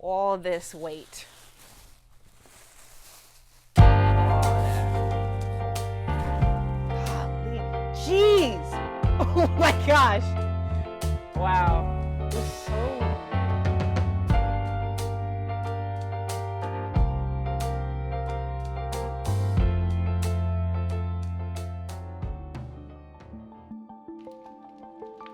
all this weight. Jeez! Oh my gosh! Wow. It's so...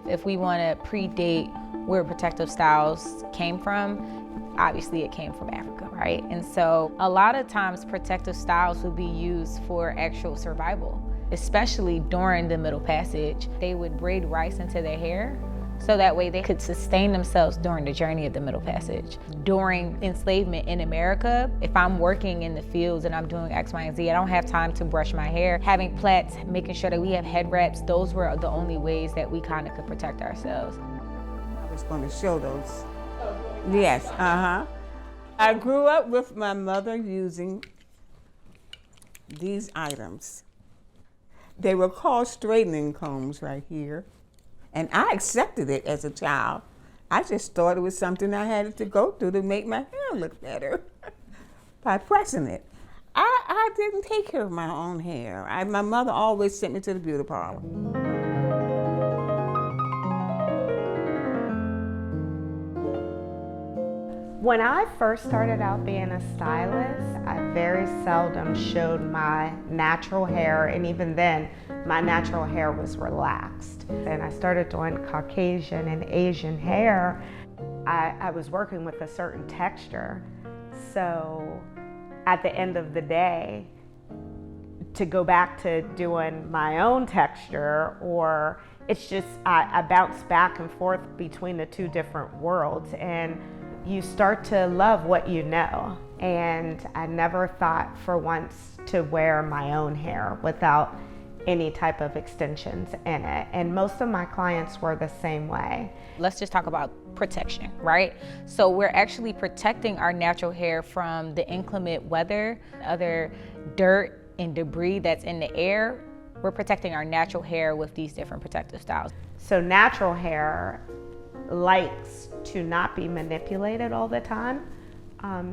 If we want to predate where protective styles came from, obviously it came from Africa, right? And so a lot of times protective styles would be used for actual survival, especially during the Middle Passage. They would braid rice into their hair so that way they could sustain themselves during the journey of the Middle Passage. During enslavement in America, if I'm working in the fields and I'm doing X, Y, and Z, I don't have time to brush my hair. Having plaits, making sure that we have head wraps, those were the only ways that we kind of could protect ourselves. I was going to show those. Yes, I grew up with my mother using these items. They were called straightening combs right here. And I accepted it as a child. I just thought it was something I had to go through to make my hair look better by pressing it. I didn't take care of my own hair. My mother always sent me to the beauty parlor. When I first started out being a stylist, I very seldom showed my natural hair, and even then, my natural hair was relaxed. And I started doing Caucasian and Asian hair. I was working with a certain texture. So at the end of the day, to go back to doing my own texture, or it's just, I bounce back and forth between the two different worlds. And you start to love what you know. And I never thought for once to wear my own hair without any type of extensions in it. And most of my clients were the same way. Let's just talk about protection, right? So we're actually protecting our natural hair from the inclement weather, other dirt and debris that's in the air. We're protecting our natural hair with these different protective styles. So natural hair likes to not be manipulated all the time.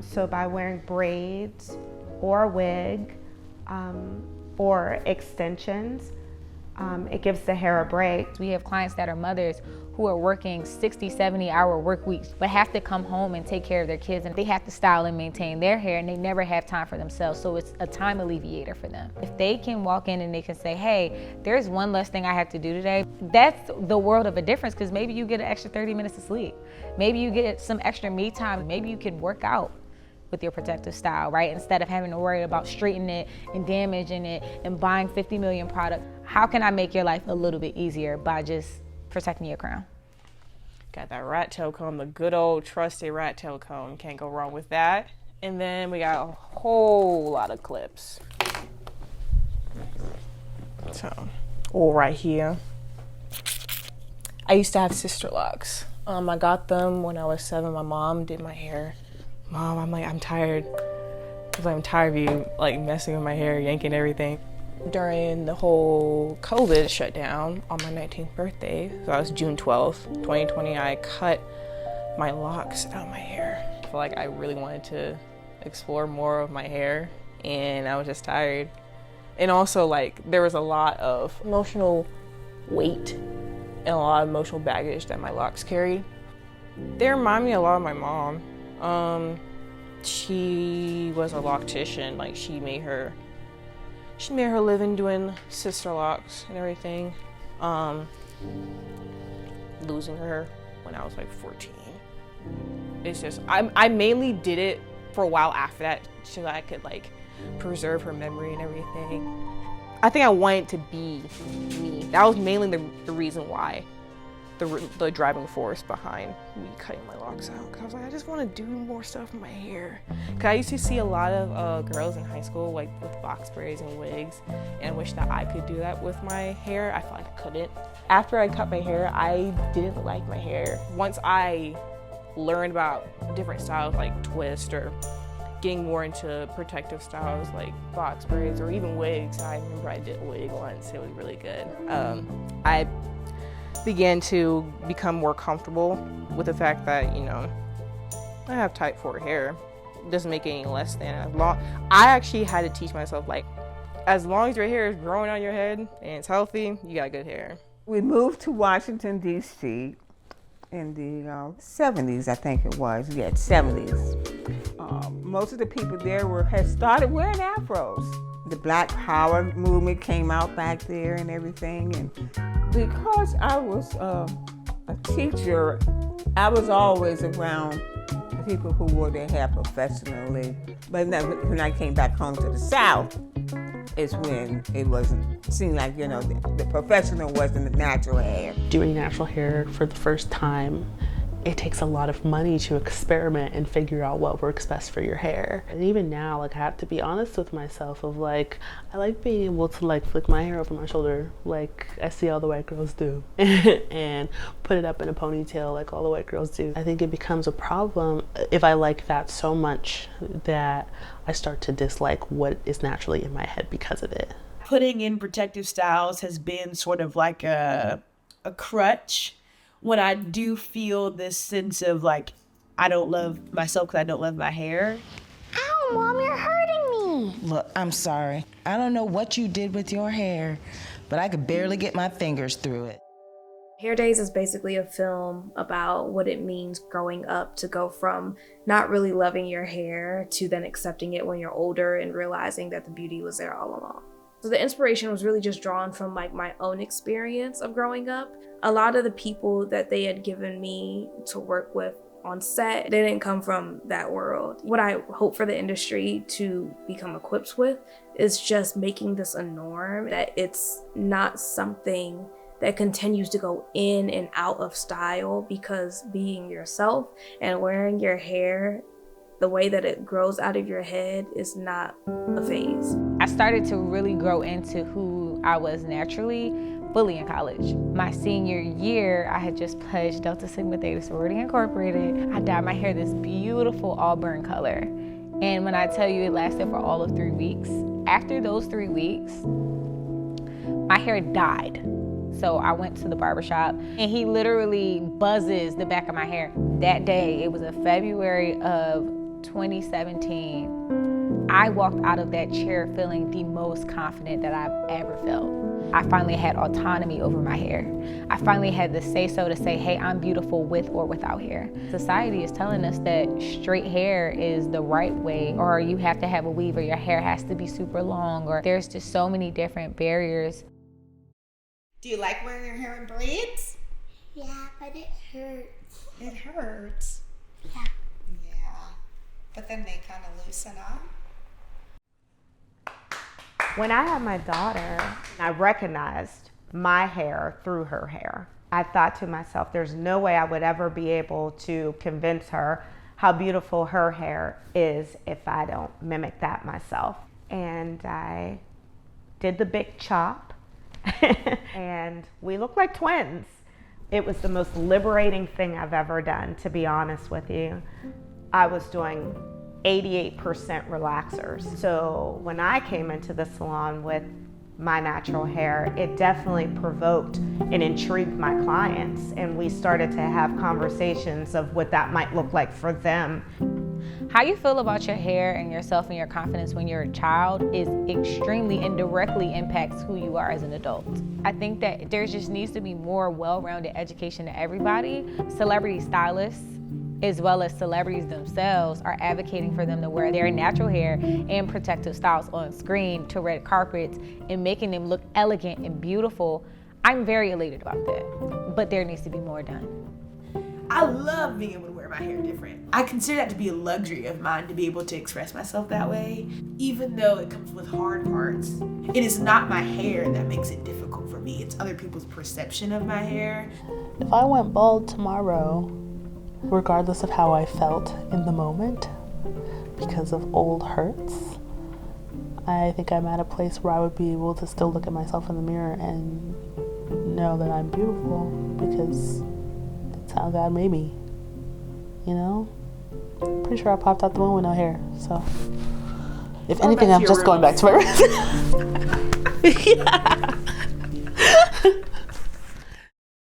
So by wearing braids or a wig or extensions, it gives the hair a break. We have clients that are mothers who are working 60, 70-hour work weeks, but have to come home and take care of their kids, and they have to style and maintain their hair, and they never have time for themselves, so it's a time alleviator for them. If they can walk in and they can say, hey, there's one less thing I have to do today, that's the world of a difference, because maybe you get an extra 30 minutes of sleep. Maybe you get some extra me time. Maybe you can work out with your protective style, right? Instead of having to worry about straightening it and damaging it and buying 50 million products. How can I make your life a little bit easier by just protecting your crown? Got that rat tail comb, the good old trusted rat tail comb. Can't go wrong with that. And then we got a whole lot of clips. So, all right here. I used to have sister locks. I got them when I was 7. My mom did my hair. Mom, I'm tired. I'm tired of you messing with my hair, yanking everything. During the whole COVID shutdown on my 19th birthday, so that was June 12th, 2020, I cut my locks out of my hair. I feel like I really wanted to explore more of my hair, and I was just tired. And also, there was a lot of emotional weight and a lot of emotional baggage that my locks carried. They remind me a lot of my mom. She was a loctician. She made her living doing sister locks and everything. Losing her when I was 14. It's just, I mainly did it for a while after that so that I could preserve her memory and everything. I think I wanted to be me. That was mainly the reason why. The driving force behind me cutting my locks out. Cause I was I just want to do more stuff with my hair. Cause I used to see a lot of girls in high school with box braids and wigs, and I wish that I could do that with my hair. I felt like I couldn't. After I cut my hair, I didn't like my hair. Once I learned about different styles like twist or getting more into protective styles like box braids or even wigs. I remember I did a wig once. It was really good. I began to become more comfortable with the fact that, I have type 4 hair. It doesn't make it any less than as long. I actually had to teach myself, like, as long as your hair is growing on your head and it's healthy, you got good hair. We moved to Washington, D.C. in the 70s, I think it was. Yeah, 70s. Most of the people there had started wearing afros. The Black Power movement came out back there and everything. And because I was a teacher, I was always around people who wore their hair professionally. But when I came back home to the South, is when it seemed like, the professional wasn't the natural hair. Doing natural hair for the first time, it takes a lot of money to experiment and figure out what works best for your hair. And even now, like, I have to be honest with myself of like, I like being able to like flick my hair over my shoulder like I see all the white girls do and put it up in a ponytail like all the white girls do. I think it becomes a problem if I like that so much that I start to dislike what is naturally in my head because of it. Putting in protective styles has been sort of like a crutch when I do feel this sense of like, I don't love myself because I don't love my hair. Ow, Mom, you're hurting me. Look, I'm sorry. I don't know what you did with your hair, but I could barely get my fingers through it. Hair Days is basically a film about what it means growing up to go from not really loving your hair to then accepting it when you're older and realizing that the beauty was there all along. So the inspiration was really just drawn from like my own experience of growing up. A lot of the people that they had given me to work with on set, they didn't come from that world. What I hope for the industry to become equipped with is just making this a norm, that it's not something that continues to go in and out of style, because being yourself and wearing your hair the way that it grows out of your head is not a phase. I started to really grow into who I was naturally fully in college. My senior year, I had just pledged Delta Sigma Theta Sorority Incorporated. I dyed my hair this beautiful auburn color. And when I tell you it lasted for all of 3 weeks, after those 3 weeks, my hair died. So I went to the barbershop and he literally buzzes the back of my hair. That day, it was a February of 2017, I walked out of that chair feeling the most confident that I've ever felt. I finally had autonomy over my hair. I finally had the say-so to say, hey, I'm beautiful with or without hair. Society is telling us that straight hair is the right way, or you have to have a weave, or your hair has to be super long, or there's just so many different barriers. Do you like wearing your hair in braids? Yeah, but it hurts. It hurts. Yeah. But then they kind of loosen up. When I had my daughter, I recognized my hair through her hair. I thought to myself, there's no way I would ever be able to convince her how beautiful her hair is if I don't mimic that myself. And I did the big chop and we look like twins. It was the most liberating thing I've ever done, to be honest with you. I was doing 88% relaxers. So when I came into the salon with my natural hair, it definitely provoked and intrigued my clients. And we started to have conversations of what that might look like for them. How you feel about your hair and yourself and your confidence when you're a child is extremely and directly impacts who you are as an adult. I think that there just needs to be more well-rounded education to everybody. Celebrity stylists, as well as celebrities themselves, are advocating for them to wear their natural hair and protective styles on screen to red carpets and making them look elegant and beautiful. I'm very elated about that, but there needs to be more done. I love being able to wear my hair different. I consider that to be a luxury of mine, to be able to express myself that way. Even though it comes with hard parts, it is not my hair that makes it difficult for me. It's other people's perception of my hair. If I went bald tomorrow, regardless of how I felt in the moment, because of old hurts, I think I'm at a place where I would be able to still look at myself in the mirror and know that I'm beautiful, because that's how God made me, you know? Pretty sure I popped out the womb with no hair, so if anything, I'm just going back to my roots. Yeah.